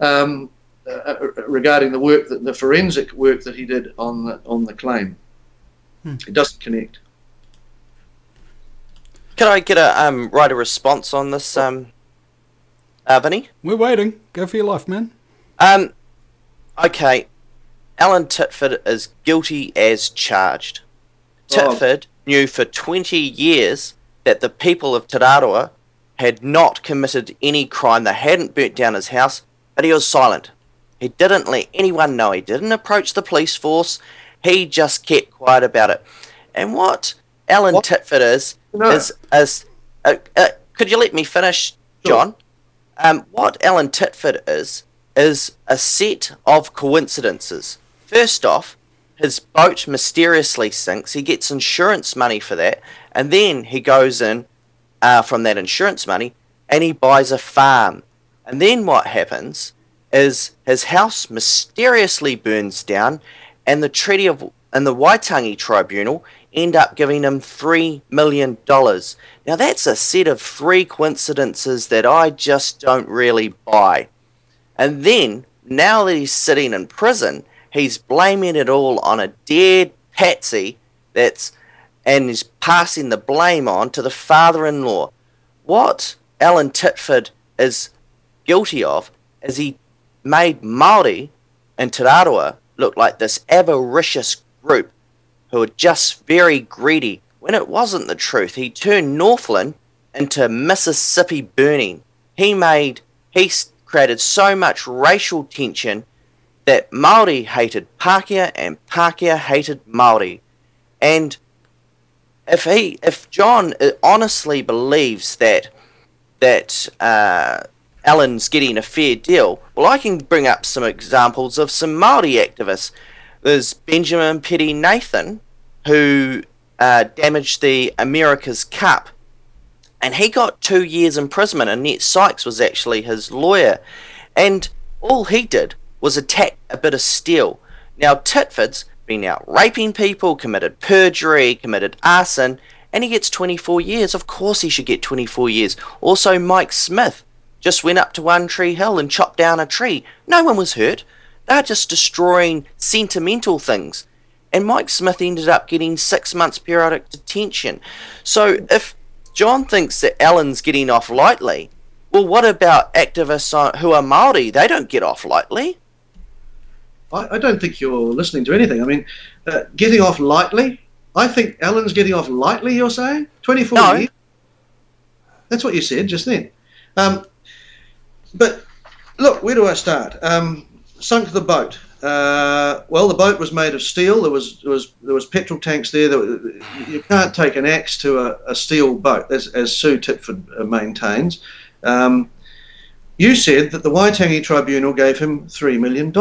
regarding the work, the forensic work that he did on the claim. It doesn't connect. Can I get a write a response on this, Vinny? We're waiting. Go for your life, man. Okay. Alan Titford is guilty as charged. Titford knew for 20 years that the people of Te Raroa had not committed any crime. They hadn't burnt down his house, but he was silent. He didn't let anyone know. He didn't approach the police force. He just kept quiet about it. And what Alan Titford is could you let me finish, John? Sure. What Alan Titford is a set of coincidences. First off, his boat mysteriously sinks. He gets insurance money for that, and then he goes in from that insurance money and he buys a farm. And then what happens is his house mysteriously burns down, and the Waitangi Tribunal end up giving him $3 million. Now that's a set of three coincidences that I just don't really buy. And then, now that he's sitting in prison, he's blaming it all on a dead patsy and he's passing the blame on to the father-in-law. What Alan Titford is guilty of is he made Maori in Te Raroa look like this avaricious group who are just very greedy, when it wasn't the truth. He turned Northland into Mississippi burning. He created so much racial tension that Maori hated Pākehā and Pākehā hated Maori. And if John honestly believes that Alan's getting a fair deal, well, I can bring up some examples of some Maori activists. There's Benjamin Petty Nathan, who damaged the America's Cup, and he got 2 years imprisonment, and Annette Sykes was actually his lawyer, and all he did was attack a bit of steel. Now Titford's been out raping people, committed perjury, committed arson, and he gets 24 years. Of course he should get 24 years. Also, Mike Smith just went up to One Tree Hill and chopped down a tree. No one was hurt. They're just destroying sentimental things. And Mike Smith ended up getting 6 months periodic detention. So if John thinks that Alan's getting off lightly, well, what about activists who are Maori? They don't get off lightly. I don't think you're listening to anything. I mean, getting off lightly? I think Alan's getting off lightly, you're saying? 24 years? That's what you said just then. But look, where do I start? Sunk the boat. Well, the boat was made of steel. There was petrol tanks there. You can't take an axe to a steel boat, as Sue Titford maintains. You said that the Waitangi Tribunal gave him $3 million.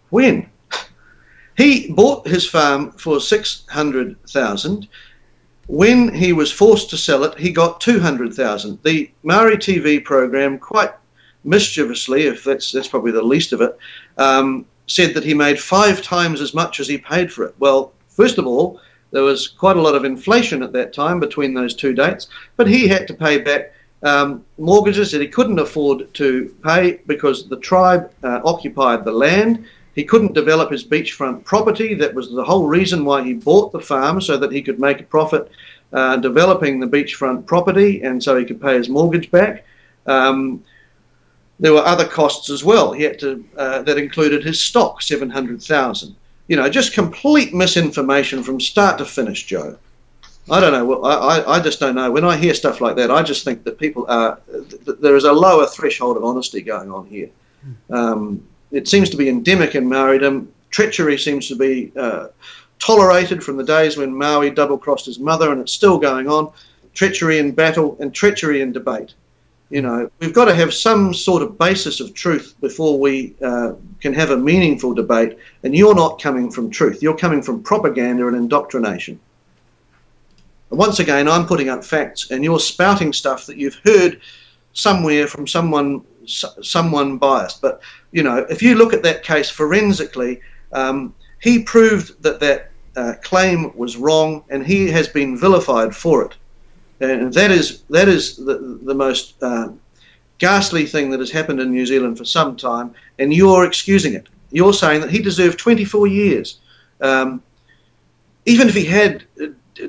When? He bought his farm for $600,000. When he was forced to sell it, he got $200,000. The Maori TV program, quite mischievously, if that's probably the least of it, said that he made 5 times as much as he paid for it. Well, first of all, there was quite a lot of inflation at that time between those two dates, but he had to pay back mortgages that he couldn't afford to pay because the tribe occupied the land. He couldn't develop his beachfront property. That was the whole reason why he bought the farm, so that he could make a profit developing the beachfront property, and so he could pay his mortgage back. There were other costs as well. He had to that included his stock, $700,000. You know, just complete misinformation from start to finish, Joe. I don't know. I just don't know. When I hear stuff like that, I just think that people are. There is a lower threshold of honesty going on here. It seems to be endemic in Maoridom. Treachery seems to be tolerated from the days when Maui double-crossed his mother, and it's still going on. Treachery in battle and treachery in debate. You know, we've got to have some sort of basis of truth before we can have a meaningful debate, and you're not coming from truth. You're coming from propaganda and indoctrination. Once again, I'm putting up facts, and you're spouting stuff that you've heard somewhere from someone biased. But, you know, if you look at that case forensically, he proved that claim was wrong, and he has been vilified for it. And that is the most ghastly thing that has happened in New Zealand for some time, and you're excusing it. You're saying that he deserved 24 years. Even if he had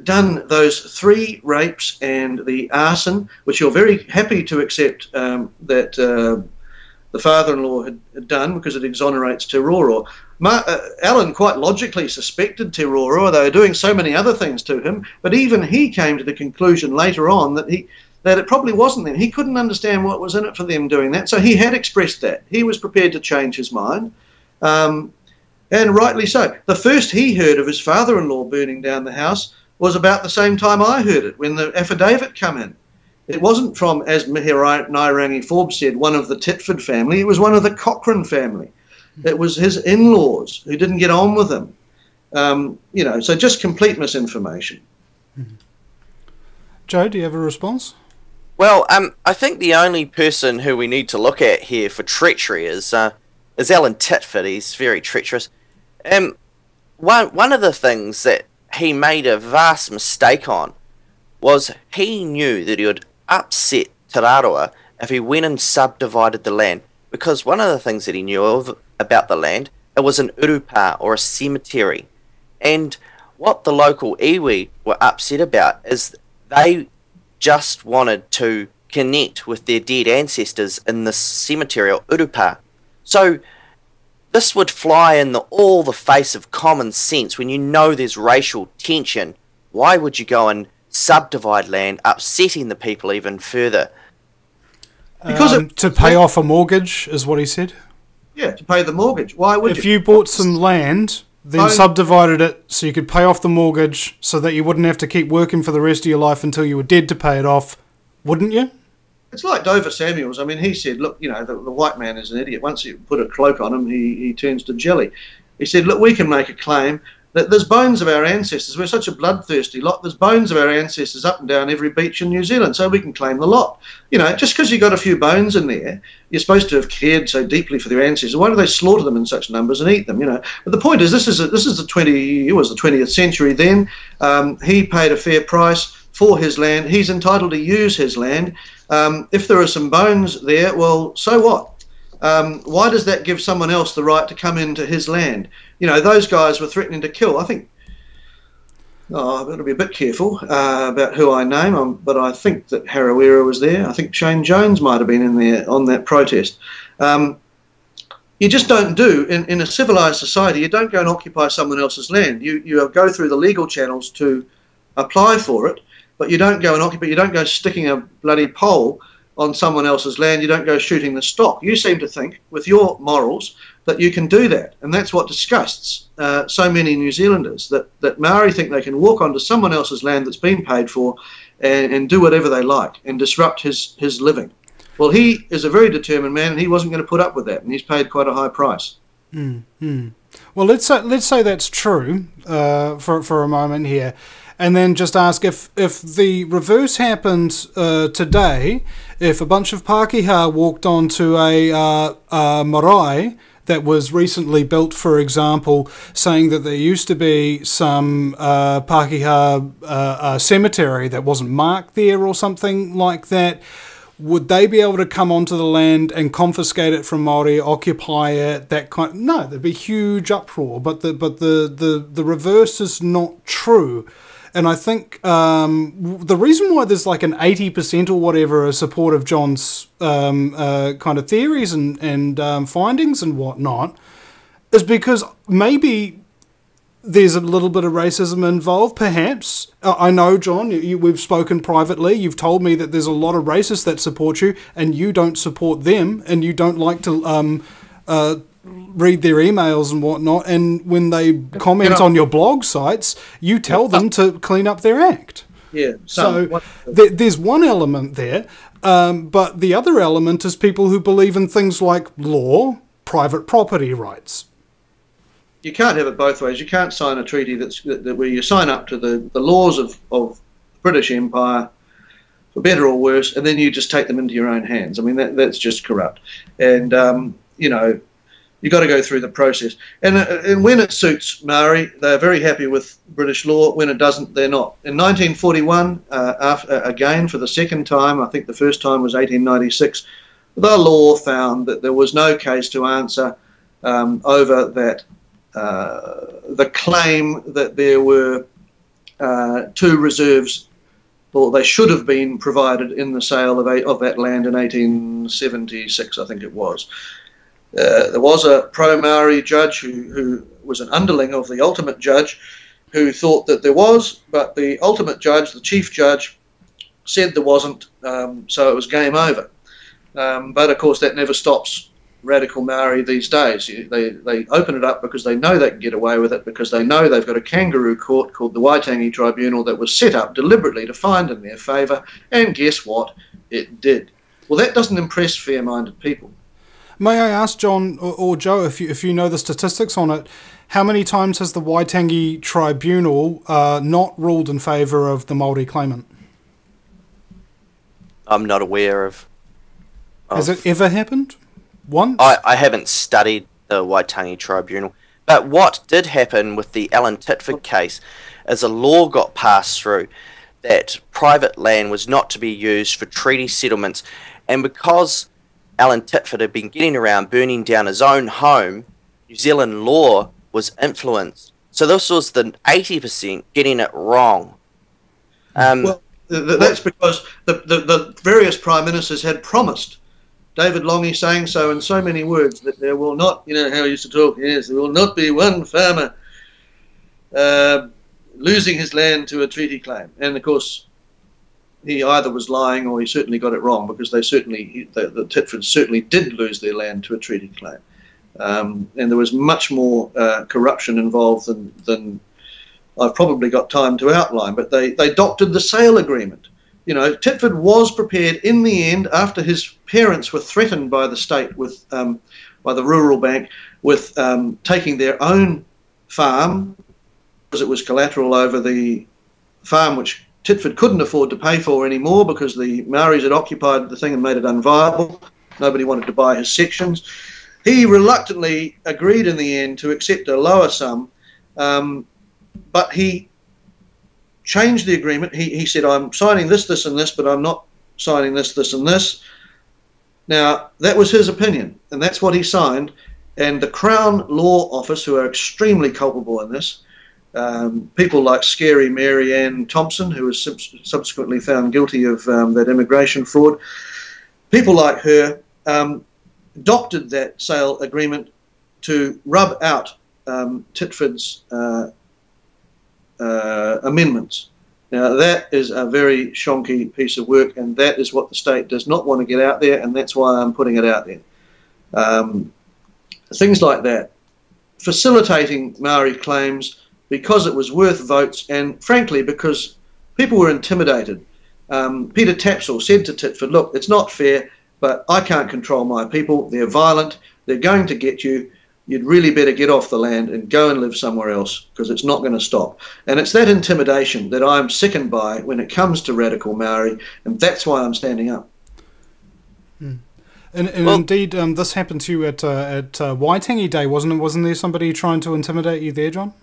done those 3 rapes and the arson, which you're very happy to accept that the father-in-law had done because it exonerates Te Roro. Alan quite logically suspected Te Roro. They were doing so many other things to him, but even he came to the conclusion later on that it probably wasn't them. He couldn't understand what was in it for them doing that, so he had expressed that. He was prepared to change his mind, and rightly so. The first he heard of his father-in-law burning down the house was about the same time I heard it, when the affidavit come in. It wasn't from, as Nairangi Forbes said, one of the Titford family. It was one of the Cochrane family. It was his in-laws who didn't get on with him. You know, so just complete misinformation. Joe, do you have a response? Well, I think the only person who we need to look at here for treachery is Alan Titford. He's very treacherous. One of the things that he made a vast mistake on was he knew that he would upset Te Raroa if he went and subdivided the land, because one of the things that he knew about the land, it was an urupa or a cemetery, and what the local iwi were upset about is they just wanted to connect with their dead ancestors in this cemetery or urupa. So this would fly in all the face of common sense. When you know there's racial tension, why would you go and subdivide land, upsetting the people even further? Because to pay off a mortgage is what he said. Yeah, to pay the mortgage. Why would you? If you bought some land, then subdivided it so you could pay off the mortgage so that you wouldn't have to keep working for the rest of your life until you were dead to pay it off, wouldn't you? It's like Dover Samuels. I mean, he said, look, you know, the white man is an idiot. Once you put a cloak on him, he turns to jelly. He said, look, we can make a claim that there's bones of our ancestors. We're such a bloodthirsty lot. There's bones of our ancestors up and down every beach in New Zealand, so we can claim the lot. You know, just because you got a few bones in there, you're supposed to have cared so deeply for their ancestors. Why do they slaughter them in such numbers and eat them? You know, but the point is, it was the 20th century. Then he paid a fair price for his land. He's entitled to use his land. If there are some bones there, well, so what? Why does that give someone else the right to come into his land? You know, those guys were threatening to kill. I think, I've got to be a bit careful about who I name, but I think that Harawira was there. I think Shane Jones might have been in there on that protest. You just don't do, in a civilised society, you don't go and occupy someone else's land. You go through the legal channels to apply for it, but you don't go and occupy, you don't go sticking a bloody pole on someone else's land, you don't go shooting the stock. You seem to think, with your morals, that you can do that. And that's what disgusts so many New Zealanders, that Maori think they can walk onto someone else's land that's been paid for and do whatever they like and disrupt his living. Well, he is a very determined man, and he wasn't going to put up with that, and he's paid quite a high price. Well, let's say that's true for a moment here. And then just ask if the reverse happened today, if a bunch of Pākehā walked onto a marae that was recently built, for example, saying that there used to be some Pākehā cemetery that wasn't marked there or something like that, would they be able to come onto the land and confiscate it from Maori, occupy it, that kind? No, there'd be huge uproar. But the reverse is not true. And I think the reason why there's like an 80% or whatever support of John's kind of theories and findings and whatnot is because maybe there's a little bit of racism involved, perhaps. I know, John, we've spoken privately. You've told me that there's a lot of racists that support you and you don't support them and you don't like to read their emails and whatnot, and when they comment on your blog sites, you tell them to clean up their act. Yeah. So there's one element there, but the other element is people who believe in things like law, private property rights. You can't have it both ways. You can't sign a treaty where you sign up to the laws of the British Empire, for better or worse, and then you just take them into your own hands. I mean, that's just corrupt. And, you know, you've got to go through the process. And when it suits Maori, they're very happy with British law. When it doesn't, they're not. In 1941, again, for the second time, I think the first time was 1896, the law found that there was no case to answer over that the claim that there were two reserves, or they should have been provided in the sale of that land in 1876, I think it was. There was a pro-Maori judge who was an underling of the ultimate judge who thought that there was, but the ultimate judge, the chief judge, said there wasn't, so it was game over. But of course that never stops radical Maori these days. They open it up because they know they can get away with it, because they know they've got a kangaroo court called the Waitangi Tribunal that was set up deliberately to find in their favour, and guess what? It did. Well, that doesn't impress fair-minded people. May I ask, John or Joe, if you know the statistics on it, how many times has the Waitangi Tribunal not ruled in favour of the Maori claimant? I'm not aware of. Has it ever happened? Once? I haven't studied the Waitangi Tribunal. But what did happen with the Alan Titford case is a law got passed through that private land was not to be used for treaty settlements. And because Alan Titford had been getting around burning down his own home, New Zealand law was influenced. So this was the 80% getting it wrong. Well, that's because the various prime ministers had promised. David Longy saying so in so many words, that there will not, you know how he used to talk, yes, there will not be one farmer losing his land to a treaty claim. And of course, he either was lying or he certainly got it wrong, because the Titfords certainly did lose their land to a treaty claim. And there was much more corruption involved than I've probably got time to outline, but they doctored the sale agreement. You know, Titford was prepared in the end, after his parents were threatened by the state with, by the Rural Bank, with taking their own farm, because it was collateral over the farm which Titford couldn't afford to pay for anymore because the Maoris had occupied the thing and made it unviable. Nobody wanted to buy his sections. He reluctantly agreed in the end to accept a lower sum, but he changed the agreement. He said, I'm signing this, this and this, but I'm not signing this, this and this. Now, that was his opinion, and that's what he signed. And the Crown Law Office, who are extremely culpable in this, people like Scary Mary Ann Thompson, who was subsequently found guilty of that immigration fraud, people like her doctored that sale agreement to rub out Titford's amendments. Now, that is a very shonky piece of work, and that is what the state does not want to get out there, and that's why I'm putting it out there. Things like that. Facilitating Maori claims because it was worth votes, and frankly because people were intimidated. Peter Tapsell said to Titford, look, it's not fair, but I can't control my people. They're violent. They're going to get you. You'd really better get off the land and go and live somewhere else, because it's not going to stop. And it's that intimidation that I'm sickened by when it comes to radical Maori, and that's why I'm standing up. And well, indeed, this happened to you at Waitangi Day, wasn't it? Wasn't there somebody trying to intimidate you there, John?